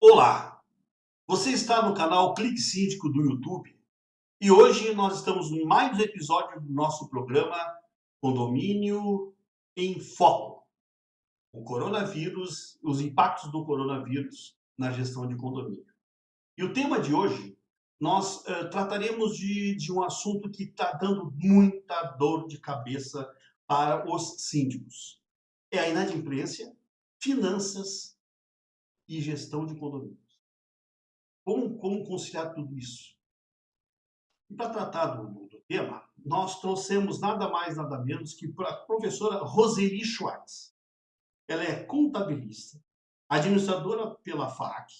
Olá, você está no canal Clique Síndico do YouTube e hoje nós estamos em mais um episódio do nosso programa Condomínio em Foco, o coronavírus, os impactos do coronavírus na gestão de condomínio. E o tema de hoje, nós trataremos de um assunto que está dando muita dor de cabeça para os síndicos. É a inadimplência, finanças e gestão de condomínio. Como conciliar tudo isso? E para tratar do tema, nós trouxemos nada mais, nada menos que a professora Roseli Schwartz. Ela é contabilista, administradora pela FAC,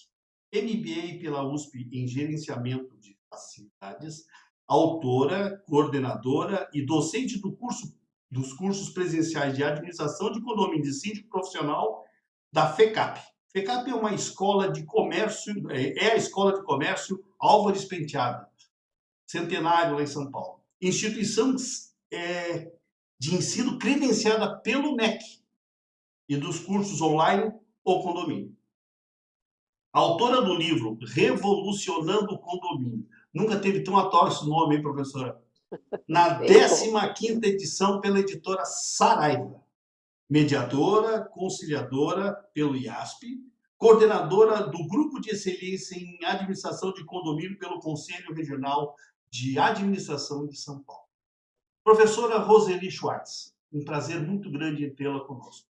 MBA pela USP em gerenciamento de facilidades, autora, coordenadora e docente dos cursos presenciais de administração de condomínio de síndico profissional da FECAP. FECAP é uma escola de comércio, é a escola de comércio Álvares Penteado, centenário lá em São Paulo. Instituição de ensino credenciada pelo MEC e dos cursos online ou condomínio. Autora do livro Revolucionando o Condomínio. Nunca teve tão atual esse nome, hein, professora? Na Bem bom. 15ª edição pela editora Saraiva. Mediadora, conciliadora pelo IASP, coordenadora do Grupo de Excelência em Administração de Condomínio pelo Conselho Regional de Administração de São Paulo. Professora Roseli Schwartz, um prazer muito grande em tê-la conosco.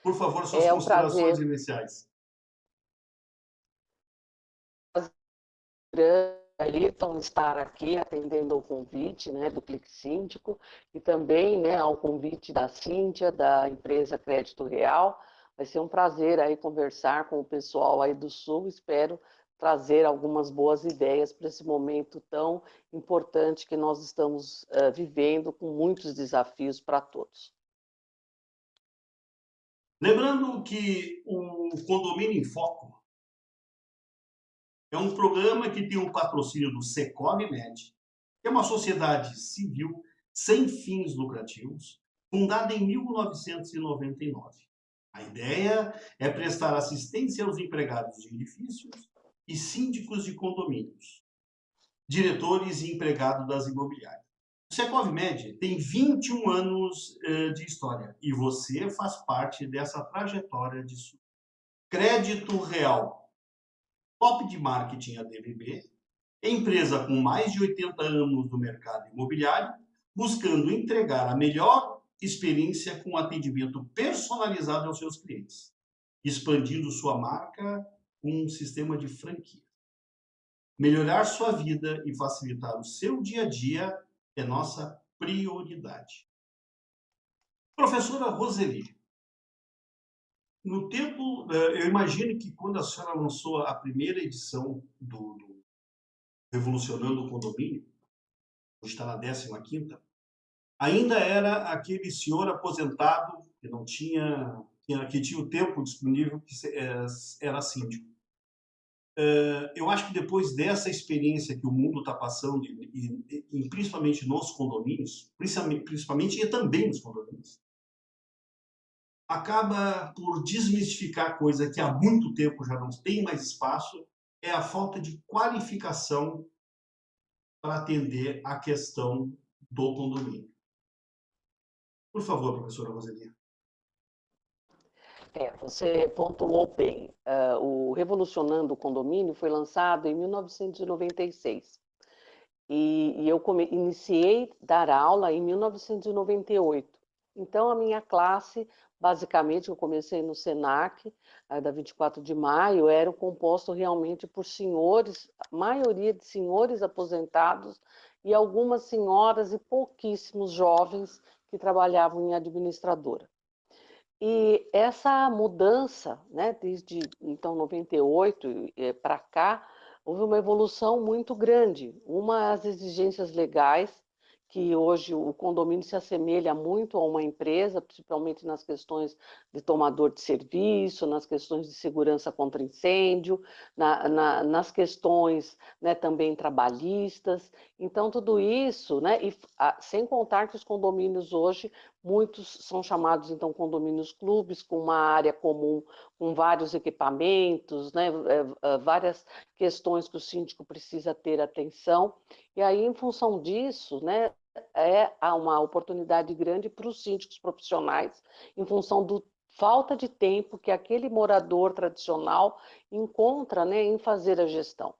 Por favor, suas É um considerações prazer iniciais. grande, Ayrton, estar aqui atendendo ao convite, né, do Clique Síndico e também, né, ao convite da Cíntia, da empresa Crédito Real. Vai ser um prazer aí conversar com o pessoal aí do Sul. Espero trazer algumas boas ideias para esse momento tão importante que nós estamos vivendo, com muitos desafios para todos. Lembrando que o Condomínio em Foco é um programa que tem o patrocínio do Secov-Med, que é uma sociedade civil sem fins lucrativos, fundada em 1999. A ideia é prestar assistência aos empregados de edifícios e síndicos de condomínios, diretores e empregados das imobiliárias. O Secov-Med tem 21 anos de história e você faz parte dessa trajetória de sucesso. Crédito Real, top de marketing ADVB, empresa com mais de 80 anos no mercado imobiliário, buscando entregar a melhor experiência com atendimento personalizado aos seus clientes, expandindo sua marca com um sistema de franquia. Melhorar sua vida e facilitar o seu dia a dia é nossa prioridade. Professora Roseli, no tempo, eu imagino que quando a senhora lançou a primeira edição do Revolucionando o Condomínio, hoje está na 15ª, ainda era aquele senhor aposentado que não tinha, que tinha o tempo disponível, que era síndico. Eu acho que depois dessa experiência que o mundo está passando, e principalmente nos condomínios, principalmente e também nos condomínios, acaba por desmistificar coisa que há muito tempo já não tem mais espaço, é a falta de qualificação para atender a questão do condomínio. Por favor, professora Roseli. Você pontuou bem. O Revolucionando o Condomínio foi lançado em 1996 e eu iniciei a dar aula em 1998. Então, a minha classe, basicamente, eu comecei no SENAC, da 24 de maio, era composto realmente por senhores, a maioria de senhores aposentados e algumas senhoras e pouquíssimos jovens que trabalhavam em administradora. E essa mudança, né, desde então 98 para cá, houve uma evolução muito grande. Uma, as exigências legais, que hoje o condomínio se assemelha muito a uma empresa, principalmente nas questões de tomador de serviço, nas questões de segurança contra incêndio, nas questões, né, também trabalhistas. Então, tudo isso, né, sem contar que os condomínios hoje muitos são chamados, então, condomínios clubes, com uma área comum, com vários equipamentos, né, várias questões que o síndico precisa ter atenção, e aí, em função disso, né, há uma oportunidade grande para os síndicos profissionais, em função do falta de tempo que aquele morador tradicional encontra, né, em fazer a gestão.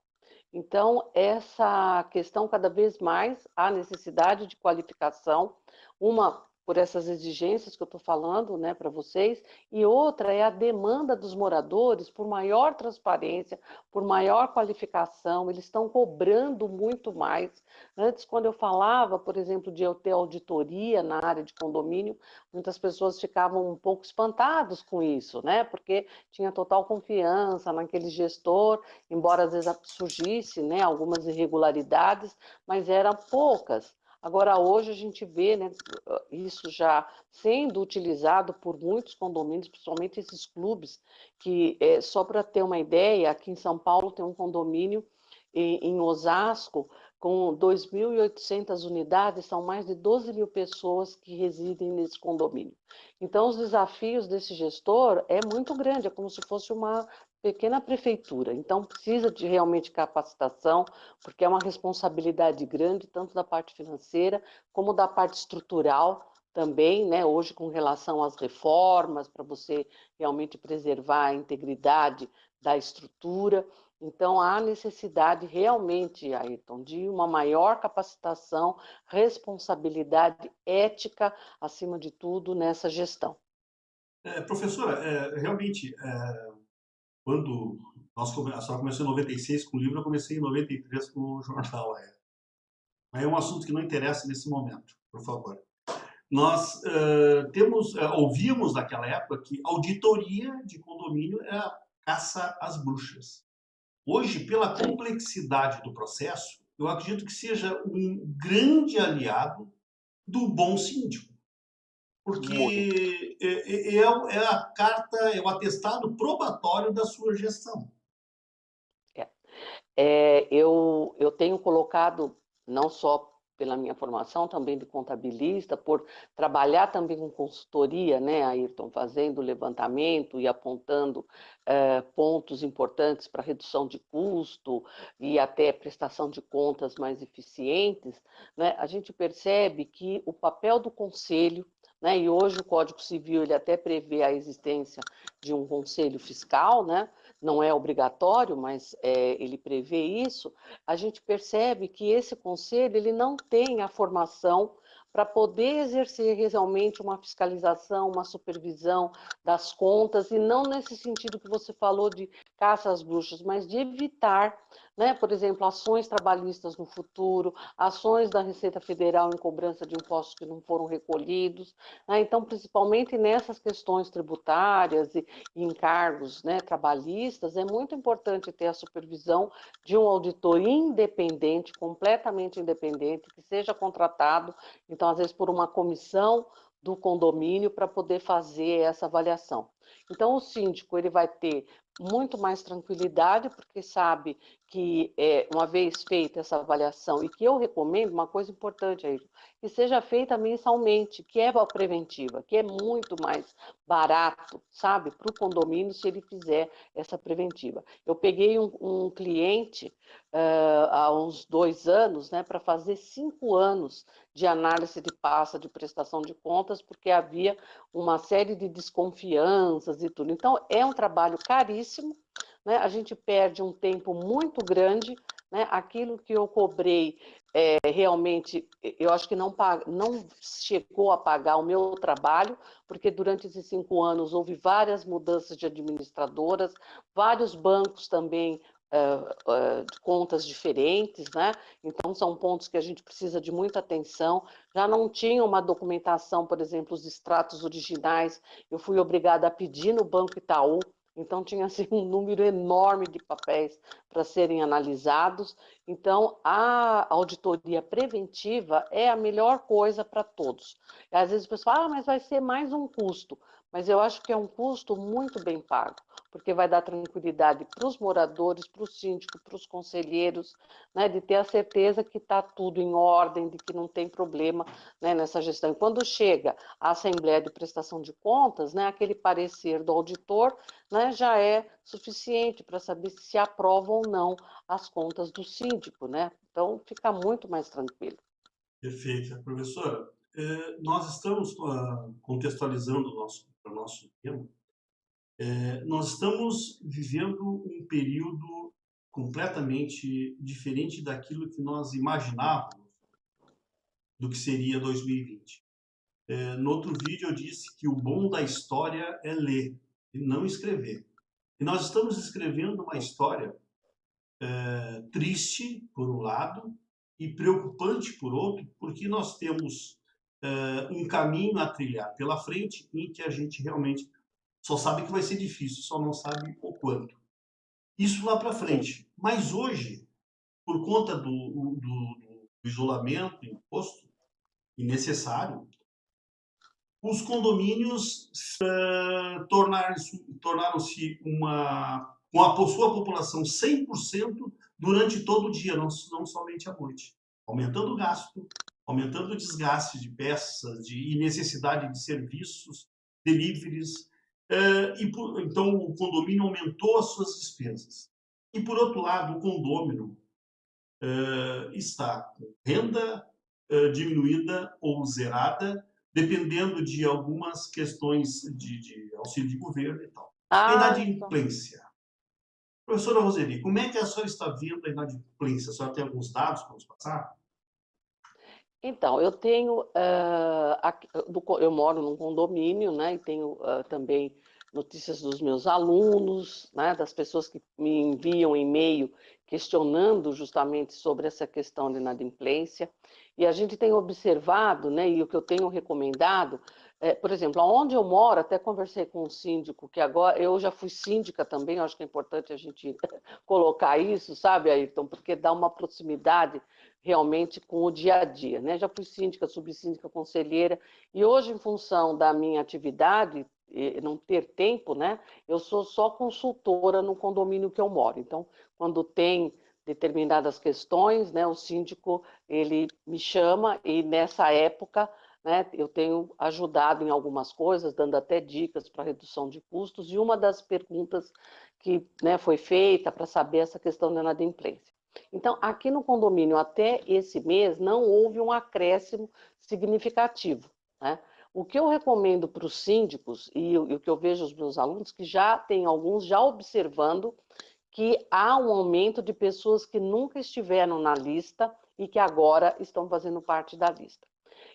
Então, essa questão, cada vez mais, há necessidade de qualificação, uma por essas exigências que eu estou falando, né, para vocês, e outra é a demanda dos moradores por maior transparência, por maior qualificação, eles estão cobrando muito mais. Antes, quando eu falava, por exemplo, de eu ter auditoria na área de condomínio, muitas pessoas ficavam um pouco espantados com isso, né, porque tinha total confiança naquele gestor, embora às vezes surgisse, né, algumas irregularidades, mas eram poucas. Agora, hoje a gente vê, né, isso já sendo utilizado por muitos condomínios, principalmente esses clubes, que, só para ter uma ideia, aqui em São Paulo tem um condomínio em Osasco, com 2.800 unidades, são mais de 12 mil pessoas que residem nesse condomínio. Então, os desafios desse gestor é muito grande, é como se fosse uma pequena prefeitura, então precisa de realmente capacitação, porque é uma responsabilidade grande, tanto da parte financeira, como da parte estrutural também, né? Hoje, com relação às reformas, para você realmente preservar a integridade da estrutura. Então, há necessidade realmente, Ayrton, de uma maior capacitação, responsabilidade ética, acima de tudo, nessa gestão. Professora, realmente, quando a senhora começou em 96 com o livro, eu comecei em 93 com o jornal. Mas é um assunto que não interessa nesse momento, por favor. Nós ouvíamos naquela época que auditoria de condomínio é a caça às bruxas. Hoje, pela Sim. complexidade do processo, eu acredito que seja um grande aliado do bom síndico, Muito. porque é a carta, é o atestado probatório da sua gestão. Eu tenho colocado, não só pela minha formação, também de contabilista, por trabalhar também com consultoria, né, Ayrton, fazendo levantamento e apontando pontos importantes para redução de custo e até prestação de contas mais eficientes, né, a gente percebe que o papel do conselho, né, e hoje o Código Civil ele até prevê a existência de um conselho fiscal, né, não é obrigatório, mas ele prevê isso, a gente percebe que esse conselho ele não tem a formação para poder exercer realmente uma fiscalização, uma supervisão das contas, e não nesse sentido que você falou de caça às bruxas, mas de evitar, né, por exemplo, ações trabalhistas no futuro, ações da Receita Federal em cobrança de impostos que não foram recolhidos, né? Então, principalmente nessas questões tributárias e encargos, né, trabalhistas, é muito importante ter a supervisão de um auditor independente, completamente independente, que seja contratado, então, às vezes, por uma comissão do condomínio para poder fazer essa avaliação. Então, o síndico ele vai ter muito mais tranquilidade, porque sabe que, uma vez feita essa avaliação, e que eu recomendo, uma coisa importante aí, que seja feita mensalmente, que é a preventiva, que é muito mais barato, sabe, para o condomínio se ele fizer essa preventiva. Eu peguei um cliente há uns 2 anos, né, para fazer 5 anos de análise de pasta de prestação de contas, porque havia uma série de desconfianças e tudo. Então, é um trabalho caríssimo, né? A gente perde um tempo muito grande, né? Aquilo que eu cobrei realmente, eu acho que não chegou a pagar o meu trabalho, porque durante esses 5 anos houve várias mudanças de administradoras, vários bancos também de contas diferentes, né? Então são pontos que a gente precisa de muita atenção. Já não tinha uma documentação, por exemplo, os extratos originais, eu fui obrigada a pedir no Banco Itaú, então tinha assim, um número enorme de papéis para serem analisados. Então, a auditoria preventiva é a melhor coisa para todos. Às vezes o pessoal fala, mas vai ser mais um custo. mas eu acho que é um custo muito bem pago, porque vai dar tranquilidade para os moradores, para o síndico, para os conselheiros, né, de ter a certeza que está tudo em ordem, de que não tem problema, né, nessa gestão. E quando chega a Assembleia de Prestação de Contas, né, aquele parecer do auditor, né, já é suficiente para saber se aprova ou não as contas do síndico, né? Então fica muito mais tranquilo. Perfeito. Professora, nós estamos contextualizando o nosso tema. Nós estamos vivendo um período completamente diferente daquilo que nós imaginávamos do que seria 2020. No outro vídeo eu disse que o bom da história é ler e não escrever. E nós estamos escrevendo uma história triste, por um lado, e preocupante, por outro, porque nós temos um caminho a trilhar pela frente em que a gente realmente só sabe que vai ser difícil, só não sabe o quanto. Isso lá para Sim. frente. Mas hoje, por conta do isolamento imposto e necessário, os condomínios tornaram-se com a sua população 100% durante todo o dia, não somente à noite, aumentando o gasto, aumentando o desgaste de peças e necessidade de serviços, deliveries, então o condomínio aumentou as suas despesas. E, por outro lado, o condômino está com renda diminuída ou zerada, dependendo de algumas questões de auxílio de governo e tal. A Ah, então. inadimplência. Professora Roseli, como é que a senhora está vendo a inadimplência? A senhora tem alguns dados para nos passar? Então, eu tenho, eu moro num condomínio, né, e tenho também notícias dos meus alunos, né, das pessoas que me enviam e-mail questionando justamente sobre essa questão de inadimplência. E a gente tem observado, né, e o que eu tenho recomendado, por exemplo, onde eu moro, até conversei com um síndico, que agora eu já fui síndica também, eu acho que é importante a gente colocar isso, sabe, Ayrton, porque dá uma proximidade realmente com o dia a dia, né? Já fui síndica, subsíndica, conselheira, e hoje, em função da minha atividade, não ter tempo, né? Eu sou só consultora no condomínio que eu moro. Então, quando tem determinadas questões, né, o síndico ele me chama e nessa época, né, eu tenho ajudado em algumas coisas, dando até dicas para redução de custos. E uma das perguntas que, né, foi feita para saber essa questão da inadimplência. Então, aqui no condomínio, até esse mês, não houve um acréscimo significativo, né? O que eu recomendo para os síndicos, e o que eu vejo os meus alunos, que já tem alguns já observando que há um aumento de pessoas que nunca estiveram na lista e que agora estão fazendo parte da lista.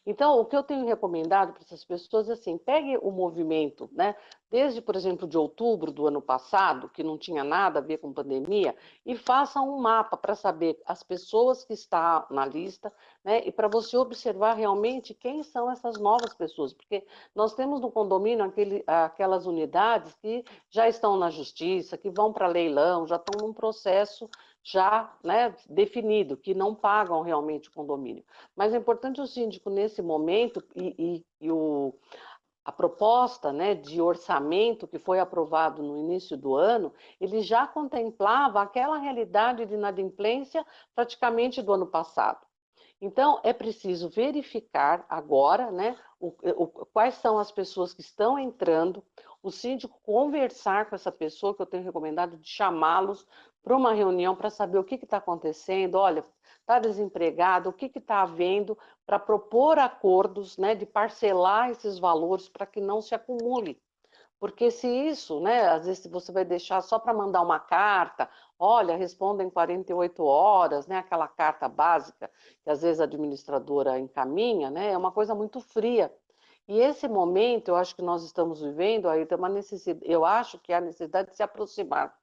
Então, o que eu tenho recomendado para essas pessoas é assim, pegue o movimento, né? Desde, por exemplo, de outubro do ano passado, que não tinha nada a ver com pandemia, e faça um mapa para saber as pessoas que estão na lista, né? E para você observar realmente quem são essas novas pessoas, porque nós temos no condomínio aquelas unidades que já estão na justiça, que vão para leilão, já estão num processo já, né, definido, que não pagam realmente o condomínio. Mas é importante o síndico, nesse momento, a proposta, né, de orçamento que foi aprovado no início do ano, ele já contemplava aquela realidade de inadimplência praticamente do ano passado. Então, é preciso verificar agora, né, quais são as pessoas que estão entrando, o síndico conversar com essa pessoa, que eu tenho recomendado de chamá-los para uma reunião para saber o que está acontecendo, olha, está desempregado, o que está havendo, para propor acordos, né, de parcelar esses valores para que não se acumule. Porque se isso, né, às vezes você vai deixar só para mandar uma carta, olha, responda em 48 horas, né, aquela carta básica que às vezes a administradora encaminha, né, é uma coisa muito fria. E esse momento, eu acho que nós estamos vivendo, aí tem uma necessidade, eu acho que há necessidade de se aproximar,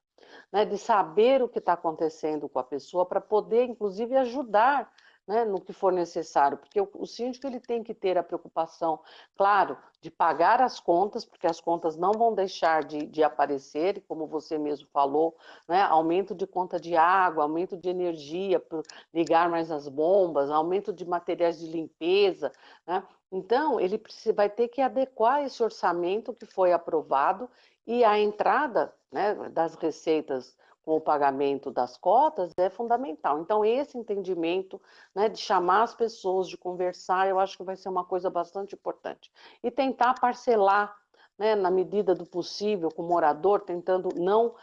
né, de saber o que está acontecendo com a pessoa para poder, inclusive, ajudar né, no que for necessário, porque o síndico ele tem que ter a preocupação, claro, de pagar as contas, porque as contas não vão deixar de aparecer, e como você mesmo falou, né, aumento de conta de água, aumento de energia, por ligar mais as bombas, aumento de materiais de limpeza, né? Então, ele vai ter que adequar esse orçamento que foi aprovado e a entrada, né, das receitas com o pagamento das cotas é fundamental. Então, esse entendimento, né, de chamar as pessoas, de conversar, eu acho que vai ser uma coisa bastante importante. E tentar parcelar, né, na medida do possível, com o morador, tentando não...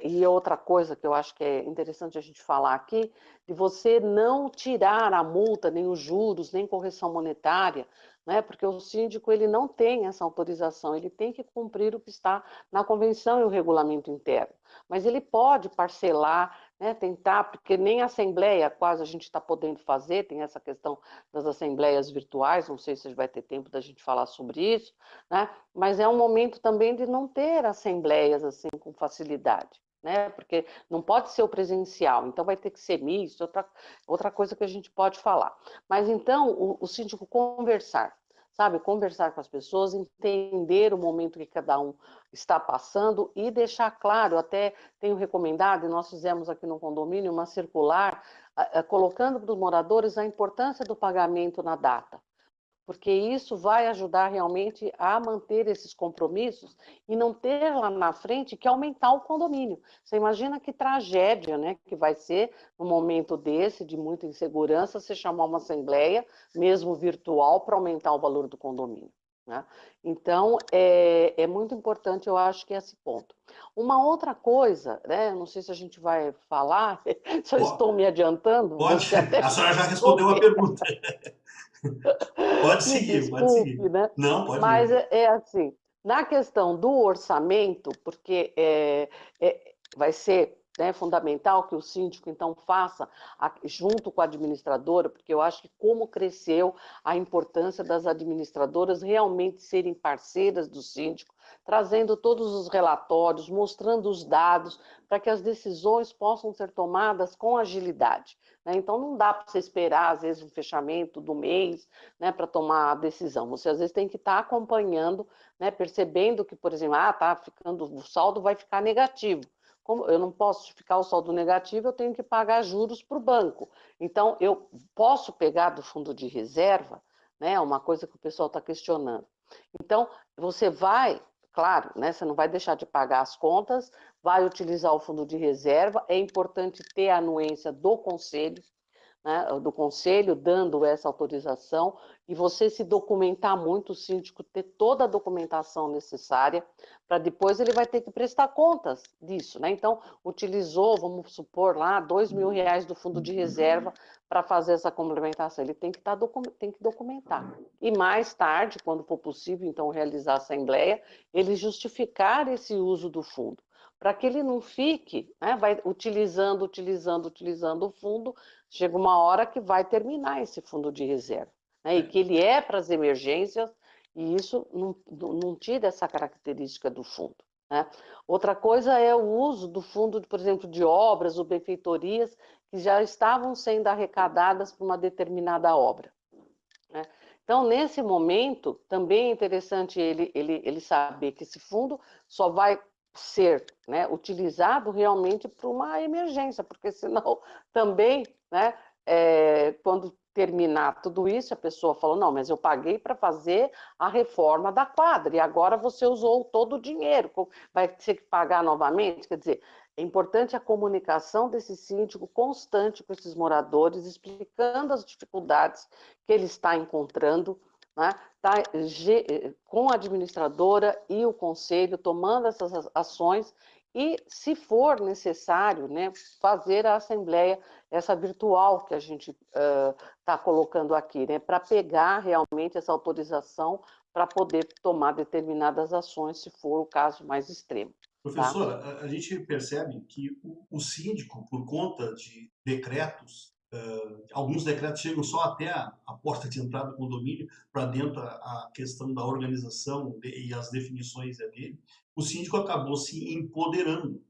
E outra coisa que eu acho que é interessante a gente falar aqui, de você não tirar a multa, nem os juros, nem correção monetária, né, porque o síndico ele não tem essa autorização, ele tem que cumprir o que está na convenção e o regulamento interno. Mas ele pode parcelar, né, tentar, porque nem assembleia quase a gente está podendo fazer, tem essa questão das assembleias virtuais, não sei se vai ter tempo da gente falar sobre isso, né, mas é um momento também de não ter assembleias assim com facilidade, né, porque não pode ser o presencial, então vai ter que ser misto, outra coisa que a gente pode falar. Mas então, o síndico conversar, sabe, conversar com as pessoas, entender o momento que cada um está passando e deixar claro, até tenho recomendado, e nós fizemos aqui no condomínio uma circular, colocando para os moradores a importância do pagamento na data, porque isso vai ajudar realmente a manter esses compromissos e não ter lá na frente que aumentar o condomínio. Você imagina que tragédia, né, que vai ser num momento desse, de muita insegurança, você chamar uma assembleia, mesmo virtual, para aumentar o valor do condomínio, né? Então, é muito importante, eu acho que é esse ponto. Uma outra coisa, né, não sei se a gente vai falar, se eu estou me adiantando, Pode, você até a me senhora já respondeu a desculpe. pergunta. Pode Me seguir, pode seguir. desculpe, né? Não, pode Mas ir. é assim, na questão do orçamento, porque vai ser, né, fundamental que o síndico, então, faça, junto com a administradora, porque eu acho que como cresceu a importância das administradoras realmente serem parceiras do síndico, trazendo todos os relatórios, mostrando os dados, para que as decisões possam ser tomadas com agilidade, né? Então, não dá para você esperar, às vezes, um fechamento do mês, né, para tomar a decisão. Você, às vezes, tem que estar acompanhando, né, percebendo que, por exemplo, tá ficando, o saldo vai ficar negativo. Como eu não posso ficar o saldo negativo, eu tenho que pagar juros para o banco. Então, eu posso pegar do fundo de reserva, né, uma coisa que o pessoal está questionando. Então, você vai, claro, né, você não vai deixar de pagar as contas, vai utilizar o fundo de reserva, é importante ter a anuência do conselho, né, do conselho dando essa autorização, e você se documentar muito, o síndico ter toda a documentação necessária, para depois ele vai ter que prestar contas disso, né? Então, utilizou, vamos supor lá, R$ 2.000 do fundo de reserva para fazer essa complementação. Ele tem que tem que documentar. E mais tarde, quando for possível, então, realizar a assembleia, ele justificar esse uso do fundo, para que ele não fique, né, vai utilizando o fundo, chega uma hora que vai terminar esse fundo de reserva, né, e que ele é para as emergências, e isso não tira essa característica do fundo, né? Outra coisa é o uso do fundo, por exemplo, de obras ou benfeitorias que já estavam sendo arrecadadas para uma determinada obra, né? Então, nesse momento, também é interessante ele saber que esse fundo só vai ser, né, utilizado realmente para uma emergência, porque senão também, né, quando terminar tudo isso, a pessoa falou, não, mas eu paguei para fazer a reforma da quadra, e agora você usou todo o dinheiro, vai ter que pagar novamente? Quer dizer, é importante a comunicação desse síndico constante com esses moradores, explicando as dificuldades que ele está encontrando, né? Tá, com a administradora e o conselho, tomando essas ações e, se for necessário, né, fazer a assembleia, essa virtual que a gente está colocando aqui, né, para pegar realmente essa autorização para poder tomar determinadas ações, se for o caso mais extremo. Tá? Professora, a gente percebe que o síndico, por conta de decretos, alguns decretos chegam só até a porta de entrada do condomínio, para dentro a questão da organização e as definições é dele, o síndico acabou se empoderando.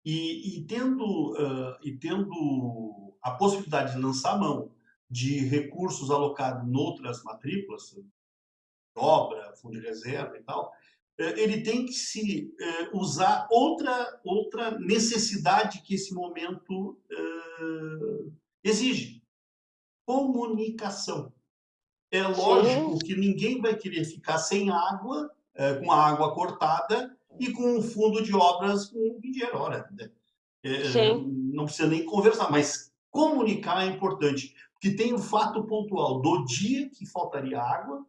E tendo a possibilidade de lançar mão de recursos alocados em outras matrículas, obra, fundo de reserva e tal, ele tem que se usar outra necessidade que esse momento exige: comunicação. É Sim, lógico que ninguém vai querer ficar sem água, com a água cortada e com um fundo de obras com dinheiro. Ora, né? sim. Não precisa nem conversar, mas comunicar é importante, porque tem o fato pontual do dia que faltaria água,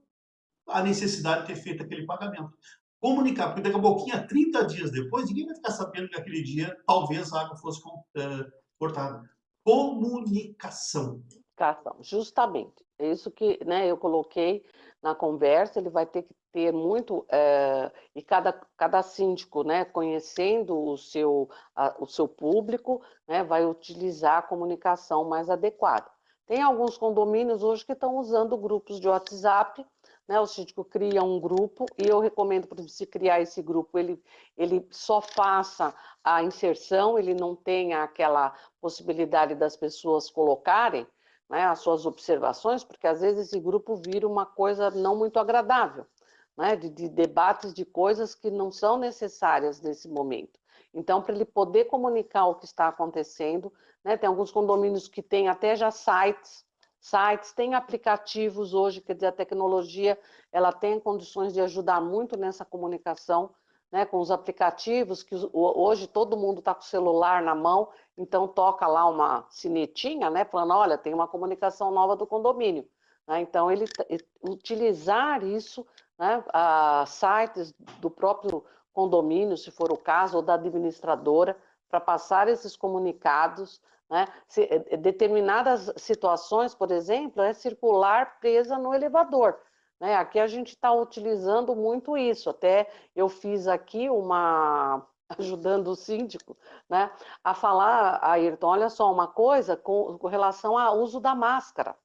a necessidade de ter feito aquele pagamento. Comunicar, porque daqui a pouquinho, 30 dias depois, ninguém vai ficar sabendo que aquele dia talvez a água fosse cortada. Comunicação. Cartão, justamente. É isso que, né, eu coloquei na conversa, ele vai ter que ter muito, e cada síndico, né, conhecendo o seu público, né, vai utilizar a comunicação mais adequada. Tem alguns condomínios hoje que estão usando grupos de WhatsApp, né, o síndico cria um grupo, e eu recomendo, por exemplo, se criar esse grupo, ele só faça a inserção, ele não tenha aquela possibilidade das pessoas colocarem, né, as suas observações, porque às vezes esse grupo vira uma coisa não muito agradável, né, de debates de coisas que não são necessárias nesse momento. Então, para ele poder comunicar o que está acontecendo, né, tem alguns condomínios que têm até já sites, tem aplicativos hoje, quer dizer, a tecnologia ela tem condições de ajudar muito nessa comunicação, né, com os aplicativos, que hoje todo mundo está com o celular na mão, então toca lá uma sinetinha, né, falando, olha, tem uma comunicação nova do condomínio. Né, então, ele utilizar isso, né, sites do próprio condomínio, se for o caso, ou da administradora, para passar esses comunicados, né? Determinadas situações, por exemplo, é circular presa no elevador. Né? Aqui a gente está utilizando muito isso. Até eu fiz aqui ajudando o síndico, né, a falar, Ayrton, olha só, uma coisa com relação ao uso da máscara.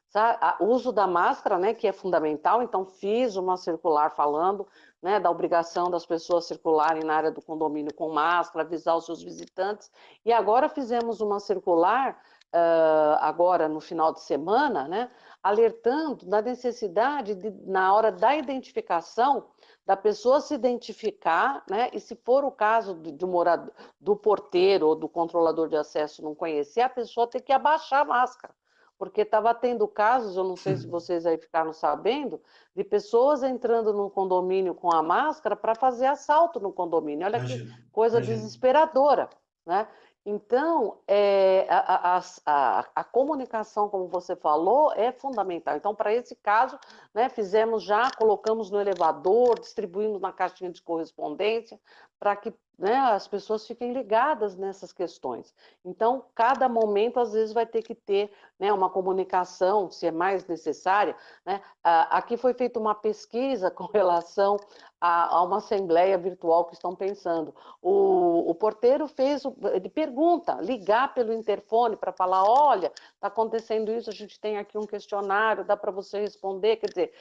Sabe? O uso da máscara, né, que é fundamental, então fiz uma circular falando, né, da obrigação das pessoas circularem na área do condomínio com máscara, avisar os seus visitantes, e agora fizemos uma circular, agora no final de semana, né, alertando da necessidade de, na hora da identificação, da pessoa se identificar, né, e se for o caso do porteiro ou do controlador de acesso não conhecer, a pessoa tem que abaixar a máscara, porque estava tendo casos, eu não sei se vocês aí ficaram sabendo, de pessoas entrando no condomínio com a máscara para fazer assalto no condomínio. Olha que Imagina, coisa imagina. desesperadora, né? Então, a comunicação, como você falou, é fundamental. Então, para esse caso, né, fizemos já, colocamos no elevador, distribuímos na caixinha de correspondência, para que, né, as pessoas fiquem ligadas nessas questões. Então, cada momento, às vezes, vai ter que ter, né, uma comunicação, se é mais necessária. Né? Aqui foi feita uma pesquisa com relação a uma assembleia virtual que estão pensando. O porteiro ele pergunta, ligar pelo interfone para falar, olha, está acontecendo isso, a gente tem aqui um questionário, dá para você responder, quer dizer,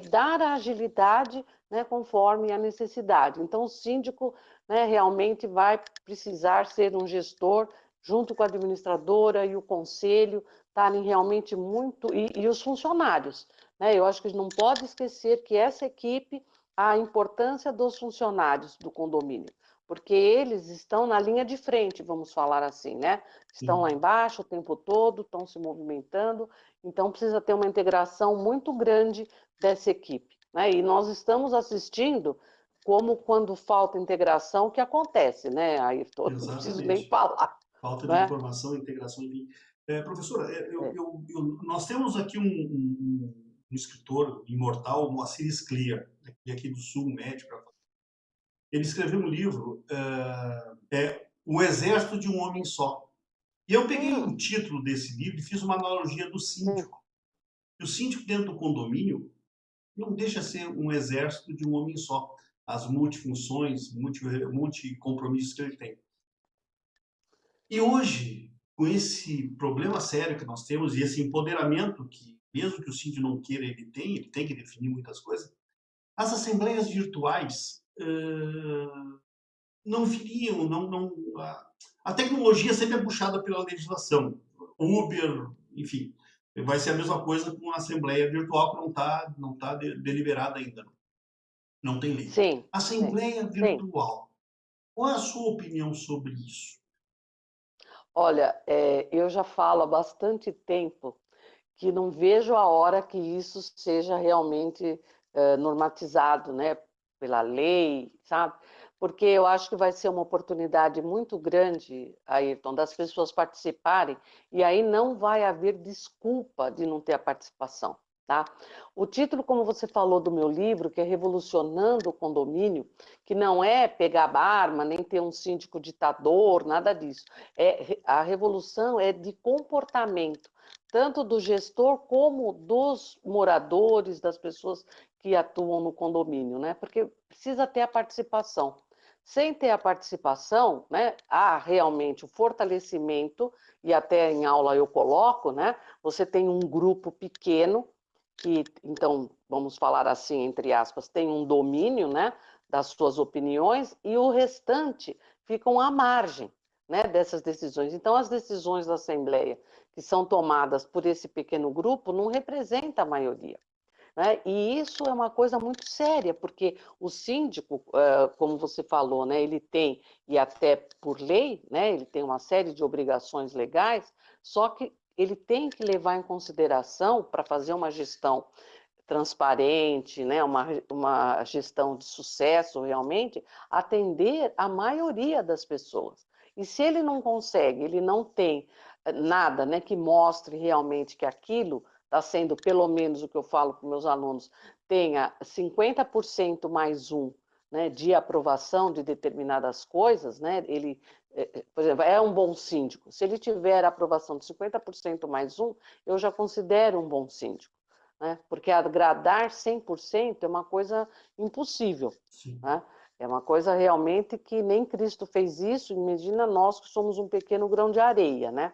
dar a agilidade, né, conforme a necessidade. Então, o síndico, né, realmente vai precisar ser um gestor junto com a administradora e o conselho, estarem realmente muito. E os funcionários. Né? Eu acho que a gente não pode esquecer que essa equipe, a importância dos funcionários do condomínio, porque eles estão na linha de frente, vamos falar assim, né? Estão lá Sim. embaixo o tempo todo, estão se movimentando, então precisa ter uma integração muito grande dessa equipe. Né? E nós estamos assistindo como quando falta integração, o que acontece, né, Ayrton? Não preciso nem Exatamente. falar. Falta de Né? informação, integração, enfim. Professora, É. nós temos aqui um escritor imortal, Moacir Scliar, aqui do Sul, médico. Ele escreveu um livro, O Exército de um Homem Só. E eu peguei o Hum, título desse livro e fiz uma analogia do sim. síndico. E o síndico dentro do condomínio não deixa de ser um exército de um homem só. As multifunções, multicompromissos que ele tem. E hoje, com esse problema sério que nós temos e esse empoderamento que, mesmo que o síndico não queira, ele tem que definir muitas coisas, as assembleias virtuais não viriam, a tecnologia sempre é puxada pela legislação. Uber, enfim, vai ser a mesma coisa com a Assembleia Virtual, que não tá deliberada ainda, não tem lei. Sim, sim, Assembleia sim. Virtual, qual é a sua opinião sobre isso? Olha, eu já falo há bastante tempo que não vejo a hora que isso seja realmente normatizado, né, pela lei, sabe? Porque eu acho que vai ser uma oportunidade muito grande, Ayrton, das pessoas participarem, e aí não vai haver desculpa de não ter a participação. Tá? O título, como você falou do meu livro, que é Revolucionando o Condomínio, que não é pegar arma, nem ter um síndico ditador, nada disso. A revolução é de comportamento, tanto do gestor como dos moradores, das pessoas que atuam no condomínio, né? Porque precisa ter a participação. Sem ter a participação, né, há realmente o fortalecimento, e até em aula eu coloco, né? Você tem um grupo pequeno que, então, vamos falar assim, entre aspas, tem um domínio, né, das suas opiniões, e o restante ficam à margem, né, dessas decisões. Então, as decisões da Assembleia que são tomadas por esse pequeno grupo não representa a maioria. Né? E isso é uma coisa muito séria, porque o síndico, como você falou, né, ele tem, e até por lei, né, ele tem uma série de obrigações legais, só que ele tem que levar em consideração, para fazer uma gestão transparente, né, uma gestão de sucesso realmente, atender a maioria das pessoas. E se ele não consegue, ele não tem nada, né, que mostre realmente que aquilo está sendo, pelo menos o que eu falo para meus alunos, tenha 50% mais um, né, de aprovação de determinadas coisas, né, ele, por exemplo, é um bom síndico. Se ele tiver a aprovação de 50% mais um, eu já considero um bom síndico. Né? Porque agradar 100% é uma coisa impossível. Sim. Né? É uma coisa realmente que nem Cristo fez isso, imagina nós que somos um pequeno grão de areia, né?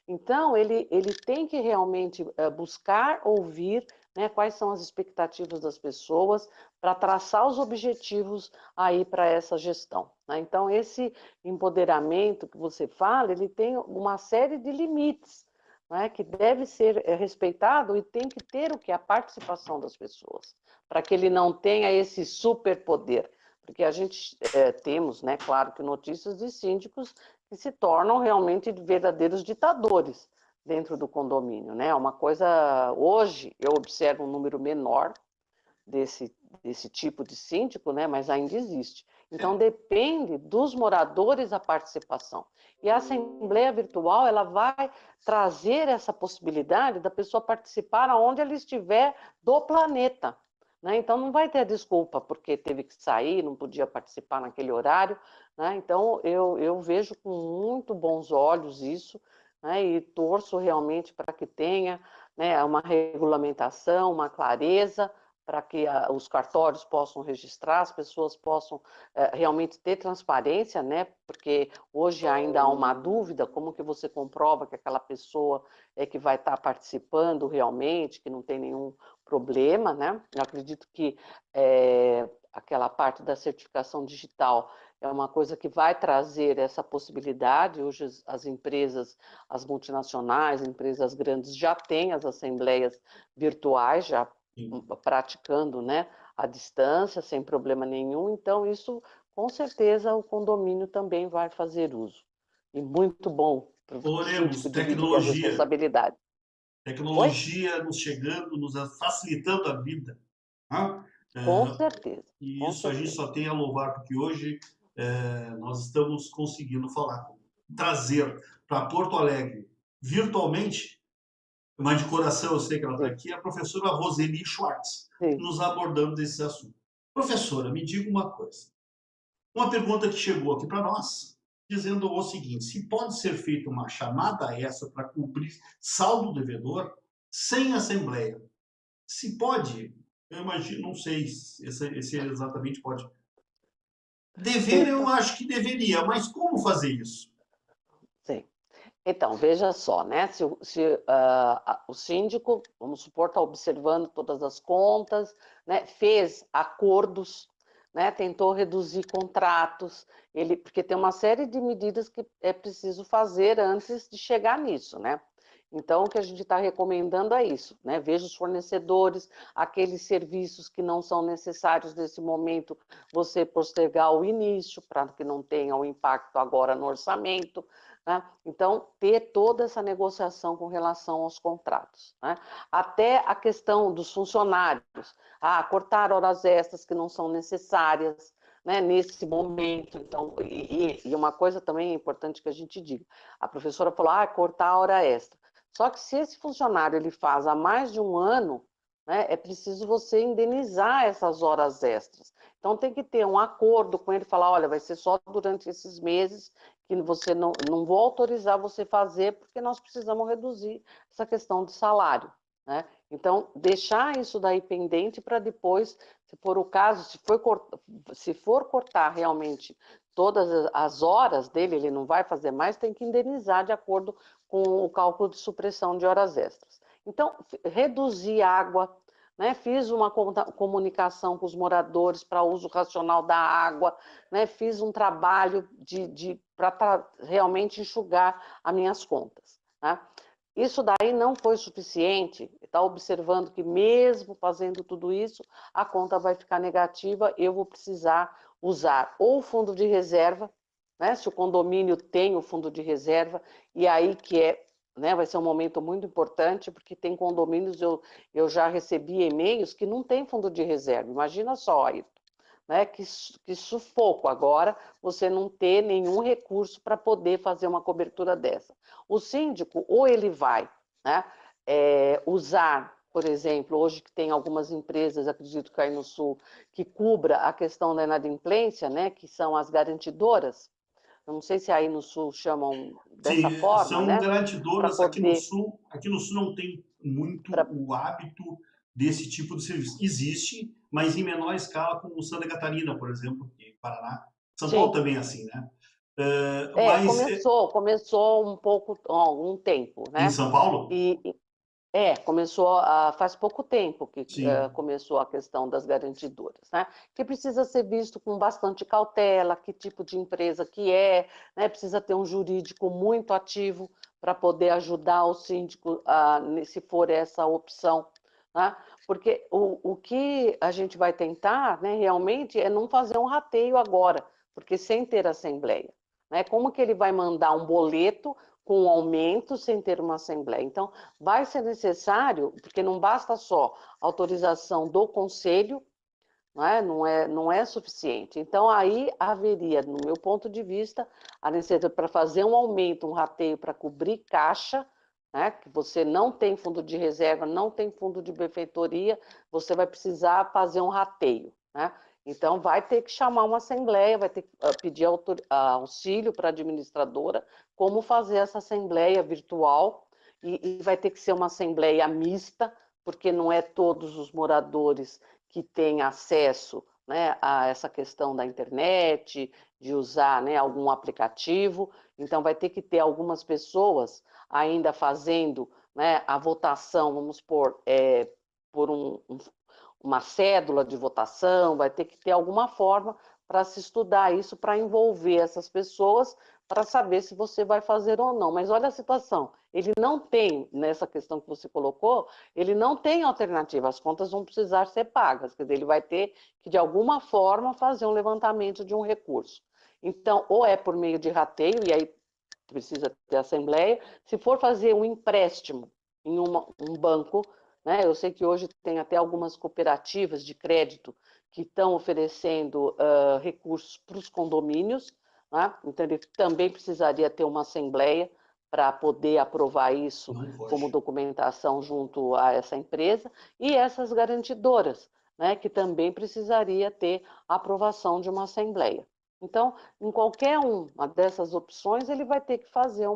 Então, ele tem que realmente buscar ouvir, né, quais são as expectativas das pessoas para traçar os objetivos aí para essa gestão. Né? Então, esse empoderamento que você fala, ele tem uma série de limites, né, que deve ser respeitado e tem que ter o que? A participação das pessoas, para que ele não tenha esse superpoder. Porque a gente temos, né, claro que notícias de síndicos que se tornam realmente verdadeiros ditadores dentro do condomínio, né? Uma coisa, hoje eu observo um número menor desse tipo de síndico, né? Mas ainda existe. Então depende dos moradores a participação. E a Assembleia Virtual, ela vai trazer essa possibilidade da pessoa participar aonde ela estiver do planeta. Né? Então não vai ter desculpa porque teve que sair, não podia participar naquele horário. Né? Então eu vejo com muito bons olhos isso, né? E torço realmente para que tenha, né, uma regulamentação, uma clareza, para que os cartórios possam registrar, as pessoas possam realmente ter transparência, né? Porque hoje ainda há uma dúvida, como que você comprova que aquela pessoa é que vai estar participando realmente, que não tem nenhum problema, né? Eu acredito que aquela parte da certificação digital é uma coisa que vai trazer essa possibilidade. Hoje as empresas, as multinacionais, empresas grandes já têm as assembleias virtuais, já praticando, né, à distância, sem problema nenhum. Então, isso, com certeza, o condomínio também vai fazer uso. E muito bom para o Oremos, síndico dividir a responsabilidade. Oi? tecnologia nos chegando, nos facilitando a vida. Né? Com certeza, E com isso a gente certeza. só tem a louvar, porque hoje nós estamos conseguindo falar, trazer para Porto Alegre, virtualmente, mas de coração eu sei que ela está Sim, aqui, a professora Roseli Schwartz, sim. nos abordando desse assunto. Professora, me diga uma coisa. Uma pergunta que chegou aqui para nós, dizendo o seguinte: se pode ser feita uma chamada extra para cumprir saldo devedor sem assembleia? Se pode, eu imagino, não sei se exatamente pode. Dever eu Então, acho que deveria, mas como fazer isso? sim. Então, veja só, né? Se o síndico, vamos supor, está observando todas as contas, né? Fez acordos, né? Tentou reduzir contratos, porque tem uma série de medidas que é preciso fazer antes de chegar nisso, né? Então, o que a gente está recomendando é isso, né? Veja os fornecedores, aqueles serviços que não são necessários nesse momento, você postergar o início, para que não tenha um impacto agora no orçamento, né? Então, ter toda essa negociação com relação aos contratos, né? Até a questão dos funcionários, cortar horas extras que não são necessárias, né, nesse momento. Então, e uma coisa também importante que a gente diga, a professora falou, cortar a hora extra. Só que se esse funcionário ele faz há mais de um ano, né, é preciso você indenizar essas horas extras. Então tem que ter um acordo com ele, falar, olha, vai ser só durante esses meses que você não vou autorizar você fazer, porque nós precisamos reduzir essa questão de salário, né? Então, deixar isso daí pendente para depois, se for o caso, se for cortar realmente todas as horas dele, ele não vai fazer mais, tem que indenizar de acordo com o cálculo de supressão de horas extras. Então, reduzir água, né? Fiz uma comunicação com os moradores para uso racional da água, né? Fiz um trabalho para realmente enxugar as minhas contas, né? Isso daí não foi suficiente, está observando que mesmo fazendo tudo isso, a conta vai ficar negativa, eu vou precisar usar ou o fundo de reserva, né, se o condomínio tem o fundo de reserva, e aí né, vai ser um momento muito importante, porque tem condomínios, eu já recebi e-mails que não tem fundo de reserva, imagina só, Ayrton, né, que sufoco agora você não ter nenhum recurso para poder fazer uma cobertura dessa. O síndico, ou ele vai, né, usar, por exemplo, hoje que tem algumas empresas, acredito que aí no Sul, que cubra a questão da inadimplência, né, que são as garantidoras. Eu não sei se aí no Sul chamam dessa Sim, forma, são né, para garantidoras poder... aqui no sul não tem muito Pra, o hábito desse tipo de serviço. Existe, mas em menor escala, como Santa Catarina, por exemplo, e Paraná. São Paulo sim, também é assim, né? Mas começou um pouco, algum tempo, em né? São Paulo? E começou faz pouco tempo que Sim. começou a questão das garantidoras, né? Que precisa ser visto com bastante cautela, que tipo de empresa que é, né? Precisa ter um jurídico muito ativo para poder ajudar o síndico, se for essa opção, né? Porque o que a gente vai tentar, né, realmente, é não fazer um rateio agora, porque sem ter assembleia, né? Como que ele vai mandar um boleto com um aumento sem ter uma assembleia? Então, vai ser necessário, porque não basta só autorização do conselho, não é suficiente. Então, aí haveria, no meu ponto de vista, a necessidade para fazer um aumento, um rateio para cobrir caixa, né, que você não tem fundo de reserva, não tem fundo de benfeitoria, você vai precisar fazer um rateio, né? Então, vai ter que chamar uma assembleia, vai ter que pedir auxílio para a administradora, como fazer essa assembleia virtual, e vai ter que ser uma assembleia mista, porque não é todos os moradores que têm acesso, né, a essa questão da internet, de usar, né, algum aplicativo. Então, vai ter que ter algumas pessoas ainda fazendo, né, a votação, vamos por uma cédula de votação, vai ter que ter alguma forma para se estudar isso, para envolver essas pessoas, para saber se você vai fazer ou não. Mas olha a situação, ele não tem, nessa questão que você colocou, ele não tem alternativa, as contas vão precisar ser pagas, quer dizer, ele vai ter que, de alguma forma, fazer um levantamento de um recurso. Então, ou é por meio de rateio, e aí precisa ter assembleia, se for fazer um empréstimo em um banco, né, eu sei que hoje tem até algumas cooperativas de crédito que estão oferecendo recursos para os condomínios, né? Então ele também precisaria ter uma assembleia para poder aprovar isso Não como pode. documentação junto a essa empresa, e essas garantidoras, né, que também precisaria ter a aprovação de uma assembleia. Então, em qualquer uma dessas opções, ele vai ter que fazer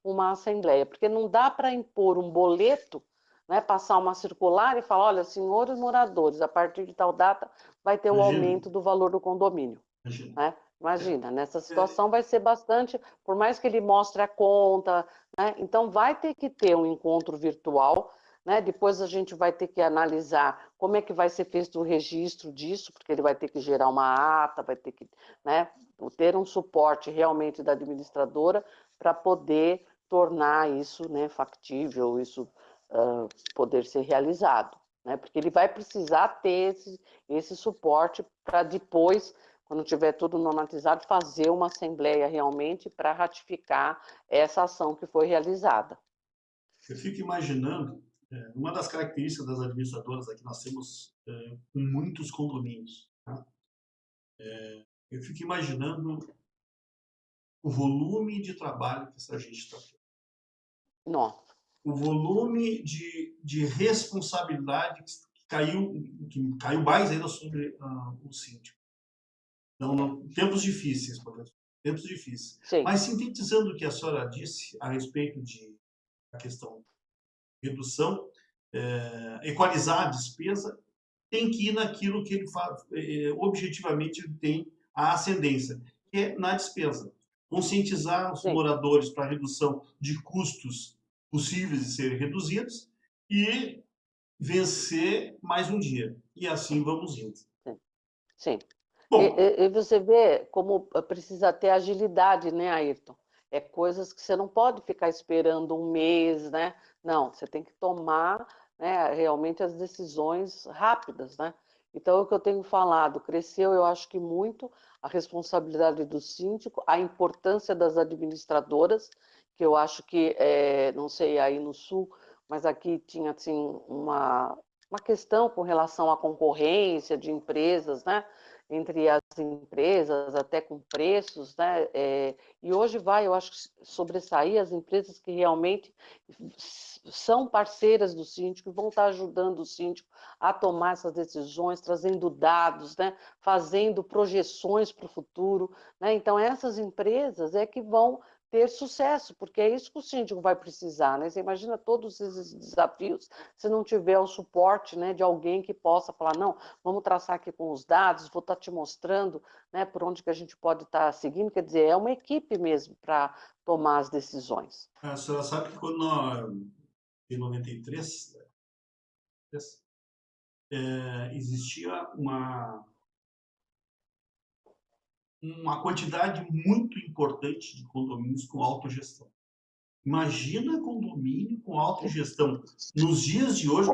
uma assembleia, porque não dá para impor um boleto, né, passar uma circular e falar, olha, senhores moradores, a partir de tal data vai ter o Imagina, aumento do valor do condomínio, imagina. né? É, Imagina, nessa é, situação vai ser bastante, por mais que ele mostre a conta, né? Então vai ter que ter um encontro virtual, né? Depois a gente vai ter que analisar como é que vai ser feito o registro disso, porque ele vai ter que gerar uma ata, vai ter que, né, ter um suporte realmente da administradora para poder tornar isso, né, factível, isso poder ser realizado, né? Porque ele vai precisar ter esse suporte para depois, quando tiver tudo normatizado, fazer uma assembleia realmente para ratificar essa ação que foi realizada. Eu fico imaginando, uma das características das administradoras aqui, nós temos muitos condomínios. Tá? Eu fico imaginando o volume de trabalho que essa gente está tendo. Nossa. O volume de responsabilidade que caiu mais ainda sobre o síndico. Então, tempos difíceis, professor. Tempos difíceis. Sim. Mas, sintetizando o que a senhora disse a respeito da questão de redução, equalizar a despesa, tem que ir naquilo que ele faz, objetivamente ele tem a ascendência, que é na despesa. Conscientizar os moradores para a redução de custos possíveis de serem reduzidos e vencer mais um dia. E assim vamos indo. Sim. E você vê como precisa ter agilidade, né, Ayrton? É coisas que você não pode ficar esperando um mês, né? Não, você tem que tomar, né, realmente as decisões rápidas, né? Então, é o que eu tenho falado, cresceu, eu acho que muito, a responsabilidade do síndico, a importância das administradoras, que eu acho que, não sei aí no Sul, mas aqui tinha, assim, uma questão com relação à concorrência de empresas, né? Entre as empresas, até com preços, né? E hoje eu acho, sobressair as empresas que realmente são parceiras do síndico, vão estar ajudando o síndico a tomar essas decisões, trazendo dados, né? Fazendo projeções para o futuro, né? Então, essas empresas é que vão ter sucesso, porque é isso que o síndico vai precisar, né? Você imagina todos esses desafios se não tiver o suporte, né, de alguém que possa falar, não, vamos traçar aqui com os dados, vou estar te mostrando, né, por onde que a gente pode estar seguindo, quer dizer, é uma equipe mesmo para tomar as decisões. A senhora sabe que quando nós, em 93, existia uma quantidade muito importante de condomínios com autogestão. Imagina condomínio com autogestão nos dias de hoje,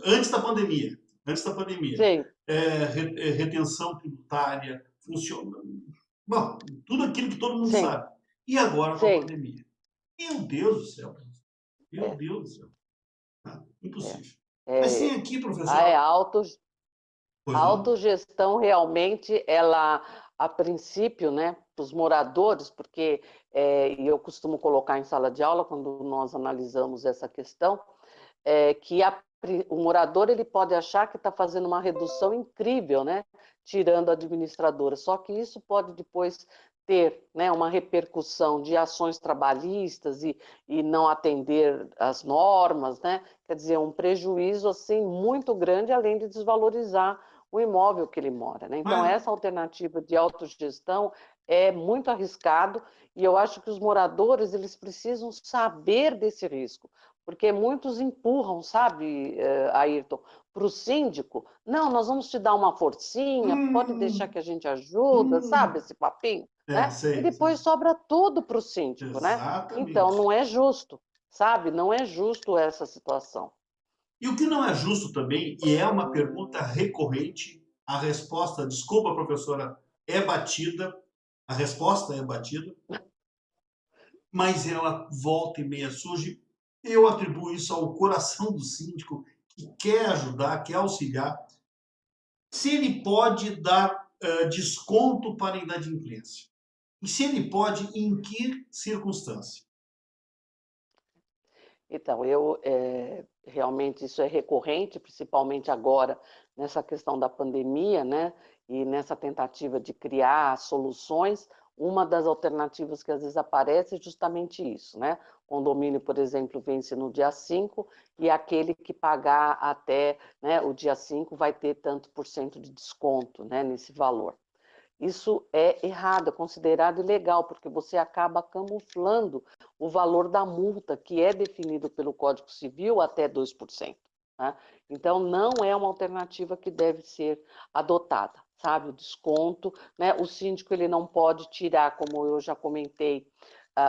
antes da pandemia, Sim. retenção tributária, funciona, bom, tudo aquilo que todo mundo Sim. sabe. E agora com a pandemia? Meu Deus do céu, meu Deus do céu, impossível. Mas tem aqui, professor. A autogestão realmente, ela, a princípio, né, para os moradores, porque eu costumo colocar em sala de aula, quando nós analisamos essa questão, que o morador ele pode achar que está fazendo uma redução incrível, né, tirando a administradora, só que isso pode depois ter, né, uma repercussão de ações trabalhistas e não atender as normas, né? Quer dizer, um prejuízo assim muito grande, além de desvalorizar o imóvel que ele mora, né? Então, essa alternativa de autogestão é muito arriscado e eu acho que os moradores eles precisam saber desse risco, porque muitos empurram, sabe, Ayrton, para o síndico, não, nós vamos te dar uma forcinha, pode deixar que a gente ajuda, sabe, esse papinho, né? E depois sobra tudo para o síndico, né? Então, não é justo, sabe? Não é justo essa situação. E o que não é justo também, e é uma pergunta recorrente, a resposta, desculpa, professora, é batida, a resposta é batida, mas ela volta e meia surge. Eu atribuo isso ao coração do síndico, que quer ajudar, quer auxiliar. Se ele pode dar desconto para a inadimplência. E se ele pode, em que circunstância? Então, realmente isso é recorrente, principalmente agora nessa questão da pandemia, né? E nessa tentativa de criar soluções, uma das alternativas que às vezes aparece é justamente isso, né? O condomínio, por exemplo, vence no dia 5 e aquele que pagar até, né, o dia 5 vai ter tanto por cento de desconto, né, nesse valor. Isso é errado, é considerado ilegal, porque você acaba camuflando o valor da multa, que é definido pelo Código Civil até 2%. Né? Então, não é uma alternativa que deve ser adotada, sabe? O desconto, né? O síndico ele não pode tirar, como eu já comentei,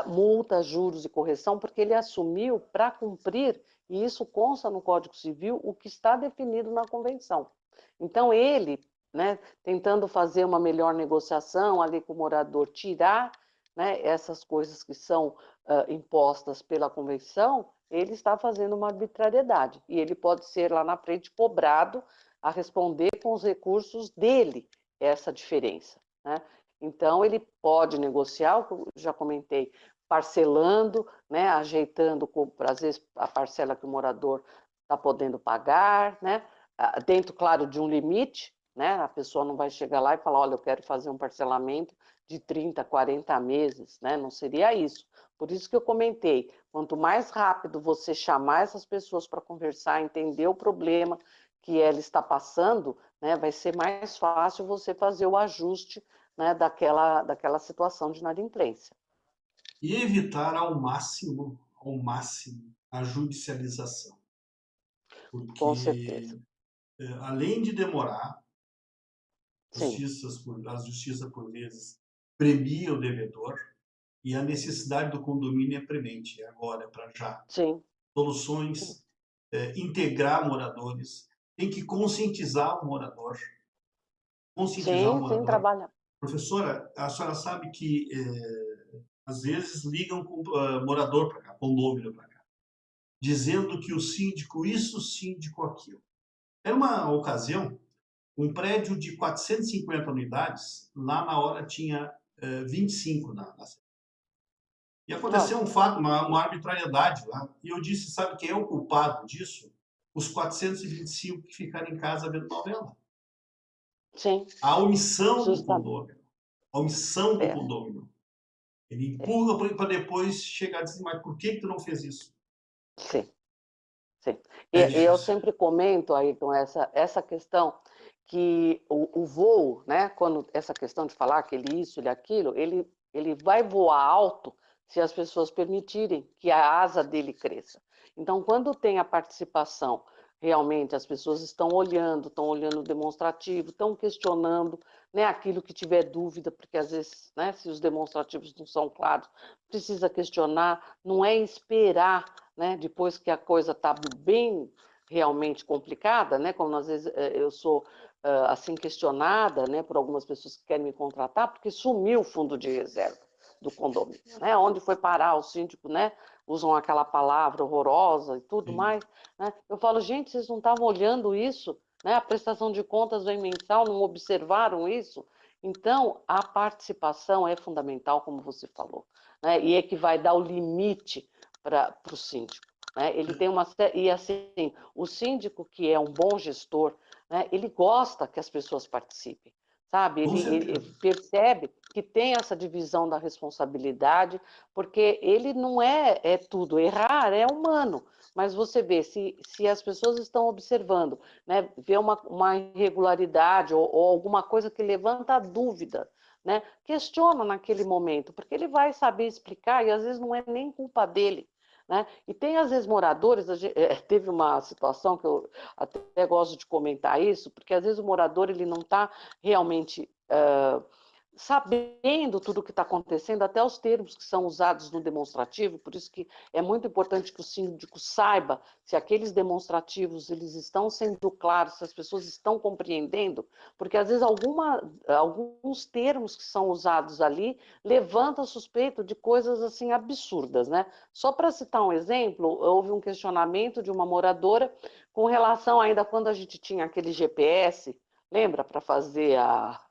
multas, juros e correção, porque ele assumiu para cumprir, e isso consta no Código Civil, o que está definido na convenção. Então, ele, né, tentando fazer uma melhor negociação ali com o morador, tirar, né, essas coisas que são impostas pela convenção, ele está fazendo uma arbitrariedade. E ele pode ser lá na frente cobrado a responder com os recursos dele essa diferença, né? Então, ele pode negociar, o que eu já comentei, parcelando, né, ajeitando, às vezes, a parcela que o morador está podendo pagar, né, dentro, claro, de um limite, né, a pessoa não vai chegar lá e falar, olha, eu quero fazer um parcelamento de 30, 40 meses, né, não seria isso. Por isso que eu comentei, quanto mais rápido você chamar essas pessoas para conversar, entender o problema que ela está passando, né, vai ser mais fácil você fazer o ajuste, né, daquela situação de inadimplência. E evitar ao máximo, a judicialização. Com certeza. Porque, além de demorar, Sim, a justiça, por vezes, premia o devedor e a necessidade do condomínio é premente, é agora, é para já. sim, Soluções, integrar moradores, tem que conscientizar o morador. Conscientizar o sim, morador. trabalhar. Professora, a senhora sabe que, às vezes, ligam com morador para cá, condômino para cá, dizendo que o síndico isso, o síndico aquilo. Era uma ocasião, um prédio de 450 unidades, lá na hora tinha 25 na cidade. E aconteceu Nossa, um fato, uma arbitrariedade lá. E eu disse, sabe quem é o culpado disso? Os 425 que ficaram em casa vendo novela. sim, A omissão do justamente. condômino. A omissão do É, condômino. Ele é, empurra para depois chegar a dizer, mas por que tu não fez isso? sim, sim. É E eu difícil. sempre comento aí com essa questão que o voo, né, quando essa questão de falar que ele isso, ele aquilo, ele vai voar alto se as pessoas permitirem que a asa dele cresça. Então, quando tem a participação, realmente as pessoas estão olhando o demonstrativo, estão questionando, né, aquilo que tiver dúvida, porque às vezes, né, se os demonstrativos não são claros, precisa questionar, não é esperar, né, depois que a coisa está bem realmente complicada, né, como às vezes eu sou assim questionada, né, por algumas pessoas que querem me contratar, porque sumiu o fundo de reserva do condomínio, né? Onde foi parar o síndico, né? Usam aquela palavra horrorosa e tudo Sim. mais, né? Eu falo, gente, vocês não estavam olhando isso, né? A prestação de contas vem mensal, não observaram isso? Então, a participação é fundamental, como você falou, né? E é que vai dar o limite para o síndico, né? Ele tem uma e assim, o síndico que é um bom gestor, né, ele gosta que as pessoas participem, sabe? Com Ele certeza. percebe que tem essa divisão da responsabilidade, porque ele não é tudo. Errar é humano, mas você vê, se as pessoas estão observando, né, vê uma irregularidade ou alguma coisa que levanta a dúvida, né, questiona naquele momento, porque ele vai saber explicar e às vezes não é nem culpa dele. Né? E tem, às vezes, moradores, teve uma situação que eu até gosto de comentar isso, porque às vezes o morador ele não está realmente sabendo tudo o que está acontecendo, até os termos que são usados no demonstrativo, por isso que é muito importante que o síndico saiba se aqueles demonstrativos eles estão sendo claros, se as pessoas estão compreendendo, porque às vezes alguns termos que são usados ali levantam suspeito de coisas assim absurdas, né? Só para citar um exemplo, houve um questionamento de uma moradora com relação ainda quando a gente tinha aquele GPS, lembra, para fazer a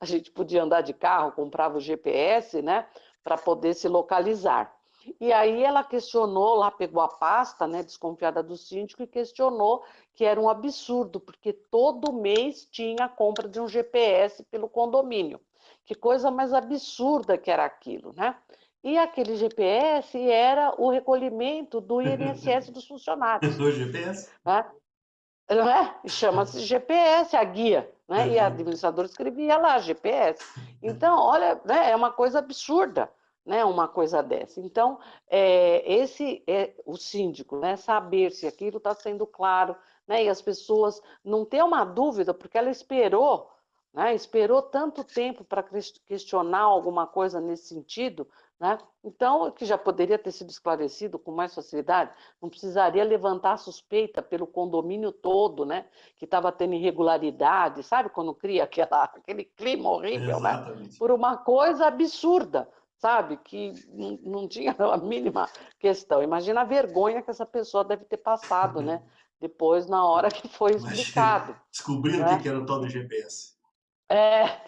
gente podia andar de carro, comprava o GPS, né, para poder se localizar. E aí ela questionou, lá pegou a pasta, né, desconfiada do síndico, e questionou que era um absurdo, porque todo mês tinha a compra de um GPS pelo condomínio. Que coisa mais absurda que era aquilo, né? E aquele GPS era o recolhimento do INSS dos funcionários, O GPS. né? Não é? Chama-se GPS, a guia, né? E a administradora escrevia lá, GPS. Então, olha, né, é uma coisa absurda, né? Uma coisa dessa. Então, esse é o síndico, né? Saber se aquilo está sendo claro, né? E as pessoas não ter uma dúvida, porque ela esperou né? Esperou tanto tempo para questionar alguma coisa nesse sentido, né? Então, que já poderia ter sido esclarecido com mais facilidade, não precisaria levantar suspeita pelo condomínio todo, né? Que estava tendo irregularidade, sabe? Quando cria aquele clima horrível, né? Exatamente. Por uma coisa absurda, sabe? Que não tinha a mínima questão. Imagina a vergonha que essa pessoa deve ter passado, né? Depois, na hora que foi Imagina, explicado, descobriram o né? que era o tal do GPS.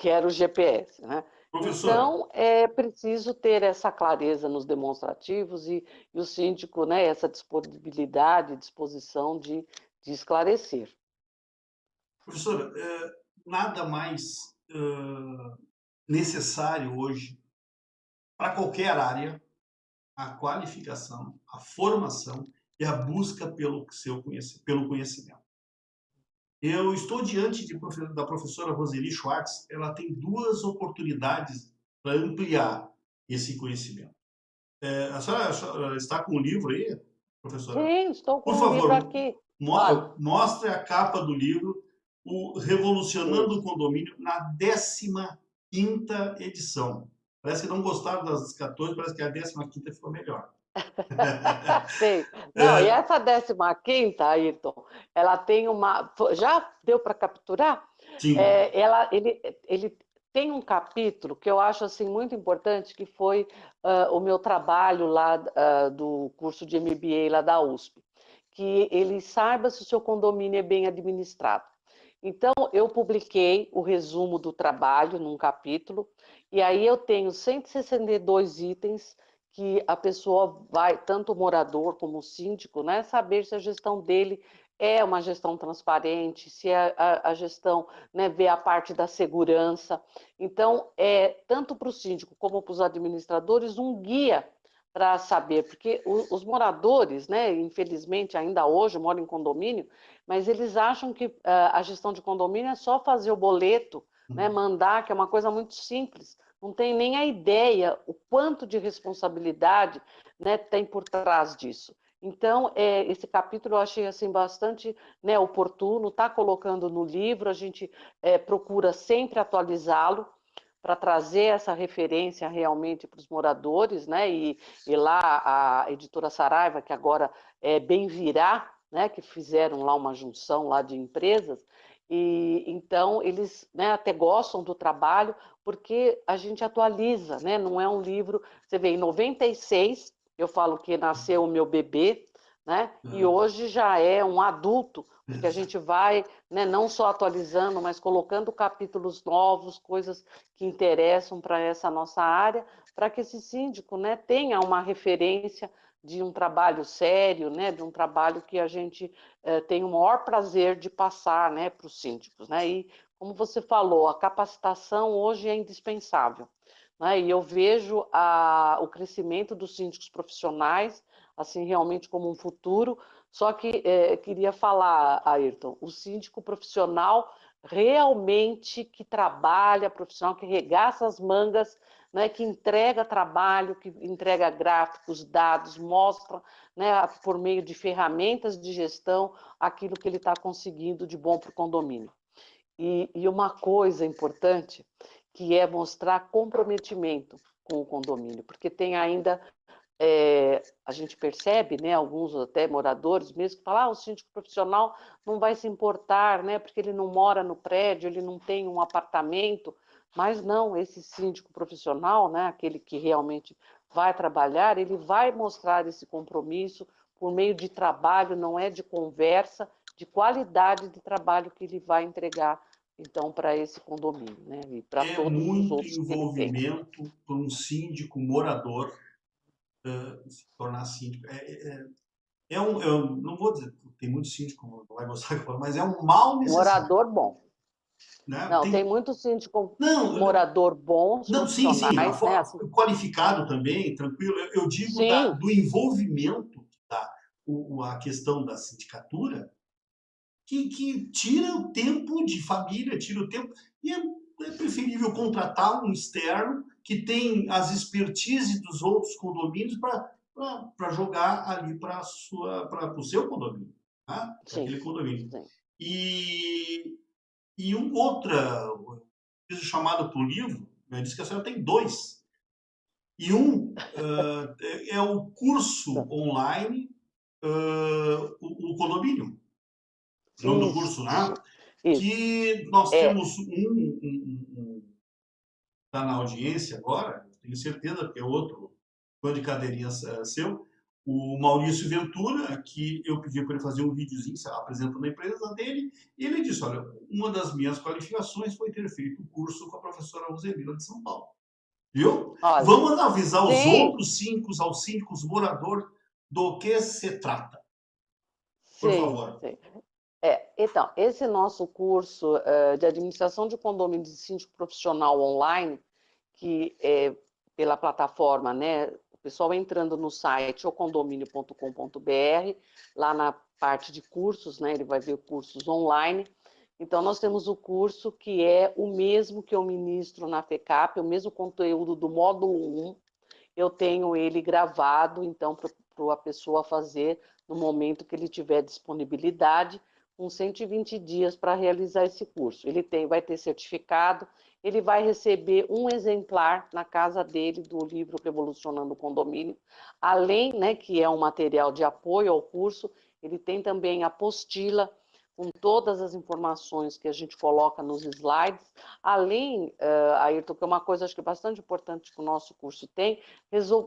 Que era o GPS, né? Professora, Então, é preciso ter essa clareza nos demonstrativos e o síndico, né, essa disponibilidade, disposição de esclarecer. professora, nada mais necessário hoje para qualquer área a qualificação, a formação e a busca pelo conhecimento. Eu estou diante da professora Roseli Schwartz. Ela tem duas oportunidades para ampliar esse conhecimento. A senhora está com o livro aí, professora? Sim, estou Por com um livro favor, aqui. Olha, mostre a capa do livro, o Revolucionando o isso. Condomínio, na 15ª edição. Parece que não gostaram das 14, parece que a 15ª ficou melhor. Sei. Não, e É, essa 15ª, Ayrton, ela tem uma. Já deu para capturar? sim. Ele tem um capítulo que eu acho assim muito importante, que foi o meu trabalho lá do curso de MBA lá da USP, que ele saiba se o seu condomínio é bem administrado. Então, eu publiquei o resumo do trabalho num capítulo, e aí eu tenho 162 itens que a pessoa vai, tanto o morador como o síndico, né, saber se a gestão dele é uma gestão transparente, se a gestão, né, vê a parte da segurança. Então, é tanto para o síndico como para os administradores um guia para saber, porque os moradores, né, infelizmente ainda hoje moram em condomínio, mas eles acham que a gestão de condomínio é só fazer o boleto, né, mandar, que é uma coisa muito simples. Não tem nem a ideia o quanto de responsabilidade, né, tem por trás disso. Então, esse capítulo eu achei assim, bastante, né, oportuno, está colocando no livro, a gente procura sempre atualizá-lo para trazer essa referência realmente para os moradores, né? E lá a editora Saraiva, que agora é Bem Virá, né? Que fizeram lá uma junção lá de empresas, e então eles, né, até gostam do trabalho, porque a gente atualiza, né? Não é um livro. Você vê, em 96, eu falo que nasceu o meu bebê, né? E hoje já é um adulto, porque a gente vai, né, não só atualizando, mas colocando capítulos novos, coisas que interessam para essa nossa área, para que esse síndico, né, tenha uma referência de um trabalho sério, né, de um trabalho que a gente tem o maior prazer de passar, né, para os síndicos, né? E como você falou, a capacitação hoje é indispensável, né? E eu vejo o crescimento dos síndicos profissionais assim realmente como um futuro. Só que queria falar, Ayrton, o síndico profissional realmente que trabalha, profissional que regaça as mangas, né, que entrega trabalho, que entrega gráficos, dados, mostra, né, por meio de ferramentas de gestão aquilo que ele está conseguindo de bom para o condomínio. E uma coisa importante, que é mostrar comprometimento com o condomínio, porque tem ainda a gente percebe, né, alguns até moradores mesmo, que falam, o síndico profissional não vai se importar, né, porque ele não mora no prédio, ele não tem um apartamento, mas não, esse síndico profissional, né, aquele que realmente vai trabalhar, ele vai mostrar esse compromisso por meio de trabalho, não é de conversa, de qualidade de trabalho que ele vai entregar, então, para esse condomínio, né, e para É todos os muito outros que ele tenha. envolvimento para um síndico morador se tornar síndico. Não vou dizer, tem muito síndico, não vai gostar que eu falo, mas é um mal necessário. Morador bom. Né? Não, tem muito síndico Não, morador bons, não, sim, sim, profissionais, né? Assim, qualificado também, tranquilo. Eu digo sim, do envolvimento da a questão da sindicatura, que tira o tempo de família, tira o tempo, e é preferível contratar um externo que tem as expertise dos outros condomínios para jogar ali para o seu condomínio, tá? Para sim, aquele condomínio. sim. E, e outra fiz o chamado para o livro, ela disse que a senhora tem dois. E um é o curso online, o condomínio, o nome do curso, né? Isso, isso. Que nós É, temos está na audiência agora, tenho certeza, porque é outro fã de cadeirinha seu, o Maurício Ventura, que eu pedi para ele fazer um videozinho apresentando a empresa dele, e ele disse, olha, uma das minhas qualificações foi ter feito o curso com a professora Rosemila de São Paulo. Viu? olha, Vamos avisar os sim, outros síndicos, aos síndicos moradores, do que se trata, por sim, favor. sim. Então, esse nosso curso de administração de condomínios de síndico profissional online, que é pela plataforma, né? O pessoal entrando no site ocondomínio.com.br, lá na parte de cursos, né? Ele vai ver cursos online. Então, nós temos o curso que é o mesmo que eu ministro na FECAP, o mesmo conteúdo do módulo 1, eu tenho ele gravado, então, para a pessoa fazer no momento que ele tiver disponibilidade, com 120 dias para realizar esse curso. Ele vai ter certificado, ele vai receber um exemplar na casa dele do livro Revolucionando o Condomínio, além, né, que é um material de apoio ao curso, ele tem também a apostila com todas as informações que a gente coloca nos slides, além, Ayrton, que é uma coisa acho que é bastante importante que o nosso curso tem,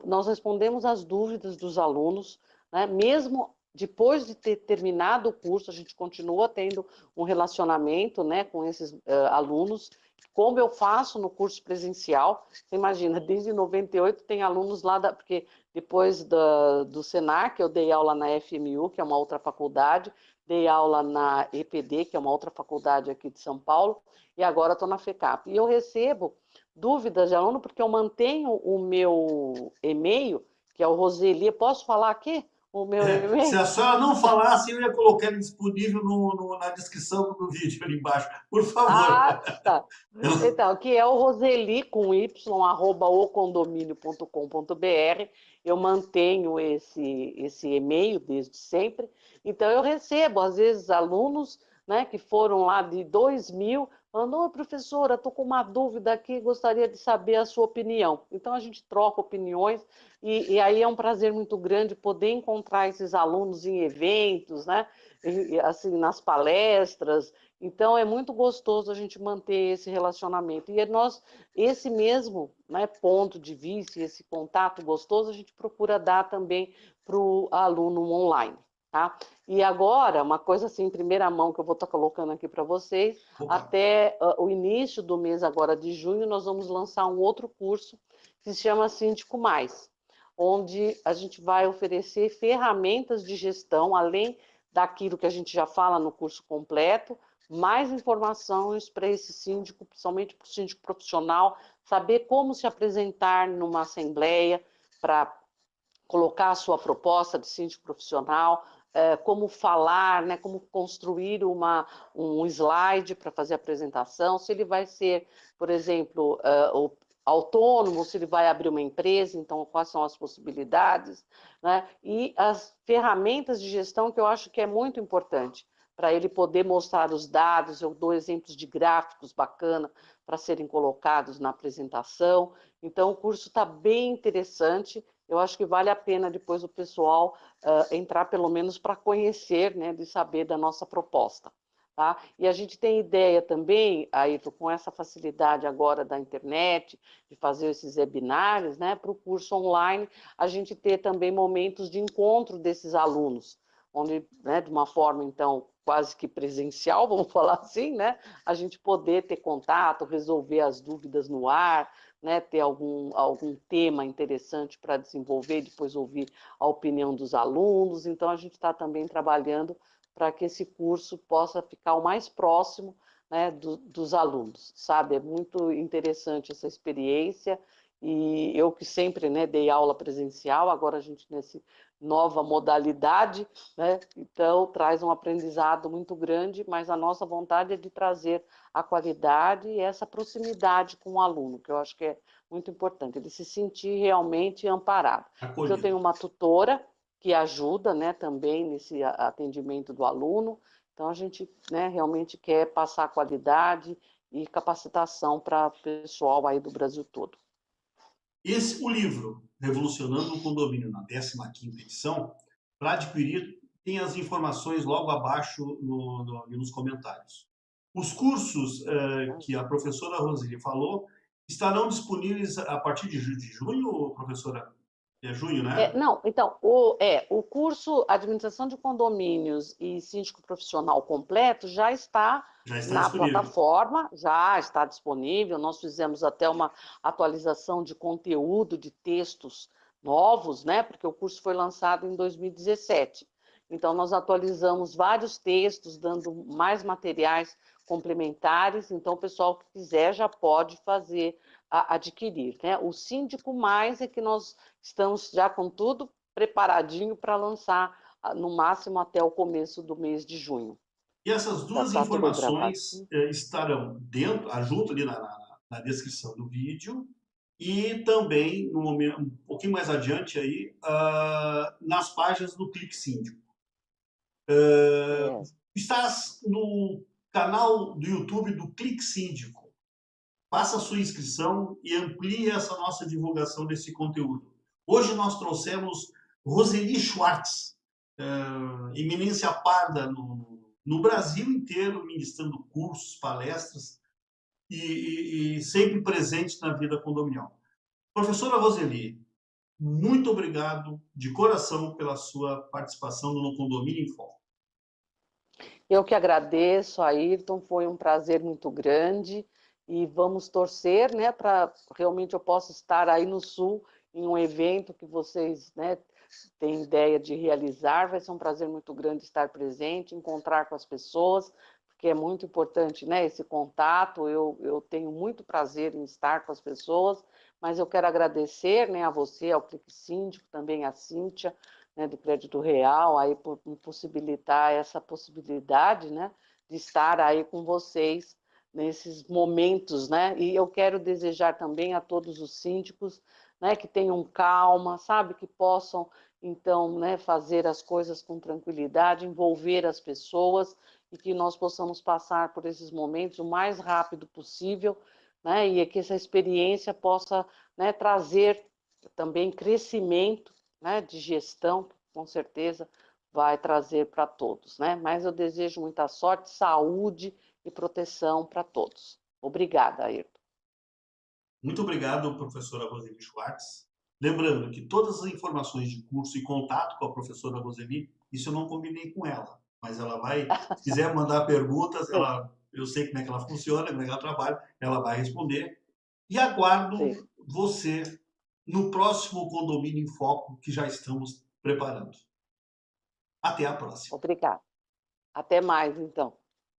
nós respondemos as dúvidas dos alunos, né? Mesmo depois de ter terminado o curso, a gente continua tendo um relacionamento, né, com esses alunos, como eu faço no curso presencial. Você imagina, desde 98 tem alunos lá, porque depois do Senac eu dei aula na FMU, que é uma outra faculdade, dei aula na EPD, que é uma outra faculdade aqui de São Paulo, e agora estou na FECAP. E eu recebo dúvidas de aluno, porque eu mantenho o meu e-mail, que é o Roseli. Posso falar aqui o meu Se e-mail? a senhora não falasse, eu ia colocar ele disponível na descrição do vídeo ali embaixo. Por favor. Ah, tá. Então, que é o Roseli com y, ocondomínio.com.br. Eu mantenho esse e-mail desde sempre. Então, eu recebo, às vezes, alunos, né, que foram lá de 2000, falando, oi, professora, estou com uma dúvida aqui, gostaria de saber a sua opinião. Então, a gente troca opiniões e aí é um prazer muito grande poder encontrar esses alunos em eventos, né, assim, nas palestras. Então, é muito gostoso a gente manter esse relacionamento. E esse mesmo, né, ponto de vista, esse contato gostoso, a gente procura dar também para o aluno online. Tá? E agora, uma coisa assim, em primeira mão, que eu vou estar colocando aqui para vocês, Opa. até o início do mês agora de junho, nós vamos lançar um outro curso que se chama Síndico Mais, onde a gente vai oferecer ferramentas de gestão, além daquilo que a gente já fala no curso completo, mais informações para esse síndico, principalmente para o síndico profissional, saber como se apresentar numa assembleia para colocar a sua proposta de síndico profissional, como falar, né, como construir um slide para fazer a apresentação, se ele vai ser, por exemplo, autônomo, se ele vai abrir uma empresa, então quais são as possibilidades, né? E as ferramentas de gestão que eu acho que é muito importante para ele poder mostrar os dados. Eu dou exemplos de gráficos bacana para serem colocados na apresentação. Então, o curso está bem interessante. Eu acho que vale a pena depois o pessoal entrar pelo menos para conhecer, né, de saber da nossa proposta. Tá? E a gente tem ideia também, Ayrton, com essa facilidade agora da internet, de fazer esses webinários, né, para o curso online, a gente ter também momentos de encontro desses alunos, onde, né, de uma forma, então, quase que presencial, vamos falar assim, né, a gente poder ter contato, resolver as dúvidas no ar, né, ter algum tema interessante para desenvolver, depois ouvir a opinião dos alunos. Então, a gente está também trabalhando para que esse curso possa ficar o mais próximo, né, dos alunos, sabe? É muito interessante essa experiência, e eu que sempre, né, dei aula presencial, agora a gente nessa nova modalidade, né, então traz um aprendizado muito grande, mas a nossa vontade é de trazer a qualidade e essa proximidade com o aluno, que eu acho que é muito importante, ele se sentir realmente amparado. Porque eu Acolhido. tenho uma tutora que ajuda, né, também nesse atendimento do aluno, então a gente, né, realmente quer passar qualidade e capacitação para o pessoal aí do Brasil todo. O livro, Revolucionando o Condomínio, na 15ª edição, para adquirir, tem as informações logo abaixo nos comentários. Os cursos que a professora Roseli falou estarão disponíveis a partir de junho, professora? É junho, né? Não, então, o curso Administração de Condomínios e Síndico Profissional completo já está Já está na disponível. plataforma, já está disponível. Nós fizemos até uma atualização de conteúdo de textos novos, né? Porque o curso foi lançado em 2017. Então, nós atualizamos vários textos, dando mais materiais complementares. Então, o pessoal que quiser já pode fazer, adquirir, né? O Síndico Mais é que nós estamos já com tudo preparadinho para lançar, no máximo até o começo do mês de junho. E essas Já duas está tudo gravado. informações estarão junto ali na descrição do vídeo e também, no momento, um pouquinho mais adiante aí, nas páginas do Clique Síndico. Estás no canal do YouTube do Clique Síndico. Faça a sua inscrição e amplie essa nossa divulgação desse conteúdo. Hoje nós trouxemos Roseli Schwartz, eminência parda no Brasil inteiro, ministrando cursos, palestras e sempre presente na vida condominial. Professora Roseli, muito obrigado de coração pela sua participação no Condomínio em Foco. Eu que agradeço, Ayrton, foi um prazer muito grande e vamos torcer, né, para realmente eu possa estar aí no Sul em um evento que vocês, né, têm ideia de realizar. Vai ser um prazer muito grande estar presente, encontrar com as pessoas, porque é muito importante, né, esse contato. Eu tenho muito prazer em estar com as pessoas, mas eu quero agradecer, né, a você, ao Clique Síndico, também a Cíntia, né, do Crédito Real, aí por me possibilitar essa possibilidade, né, de estar aí com vocês nesses momentos, né? E eu quero desejar também a todos os síndicos, né, que tenham calma, sabe, que possam então, né, fazer as coisas com tranquilidade, envolver as pessoas e que nós possamos passar por esses momentos o mais rápido possível, né? E que essa experiência possa, né, trazer também crescimento, né, de gestão, que com certeza vai trazer para todos, né? Mas eu desejo muita sorte, saúde e proteção para todos. Obrigada, Ayrton. Muito obrigado, professora Roseli Schwartz. Lembrando que todas as informações de curso e contato com a professora Roseli, isso eu não combinei com ela, mas ela vai, se quiser mandar perguntas, eu sei como é que ela funciona, como é que ela trabalha, ela vai responder. E aguardo você no próximo Condomínio em Foco que já estamos preparando. Até a próxima. Obrigada. Até mais, então.